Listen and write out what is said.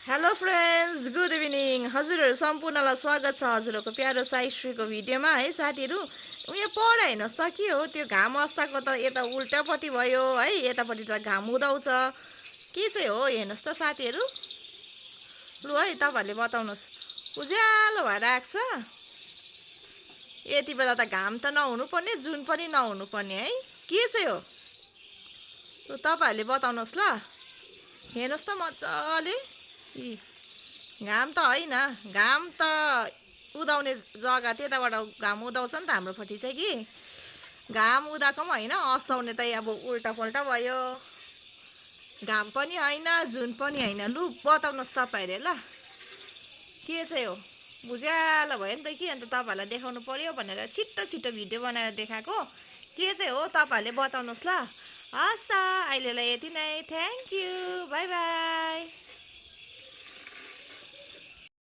Hello friends, good evening. हजुरहरू सम्पूर्णलाई स्वागत छ हजुरहरूको प्यारो साइश्रीको भिडियोमा है साथीहरू। उयो पढ हेर्नुहोस् त के हो त्यो घाम अस्ताको त यता उल्टापट्टि भयो है, यतापट्टि त घाम उदाउँछ। के चाहिँ हो हेर्नुहोस् त साथीहरू। लु है तपाईँहरूले बताउनुहोस्। उज्यालो भएर आएको छ। यति बेला त घाम त नहुनुपर्ने, जुन पनि नहुनुपर्ने है। के चाहिँ हो लु तपाईँहरूले बताउनुहोस् ल। हेर्नुहोस् त मजाले। घाम त होइन, घाम त उदाउने जग्गा त्यताबाट घाम उदाउँछ नि त हाम्रोपट्टि चाहिँ कि। घाम उदाएको पनि होइन, अस्ताउने त अब उल्टापल्टा भयो। घाम पनि होइन, जुन पनि होइन। लु बताउनुहोस् तपाईँहरूले ल के चाहिँ हो। बुझ्यालो भयो नि त कि, अन्त तपाईँहरूलाई देखाउनु पर्यो भनेर छिट्टो छिट्टो भिडियो बनाएर देखाएको। के चाहिँ हो तपाईँहरूले बताउनुहोस् ल। हस् त, अहिलेलाई यति नै। Thank you, by by.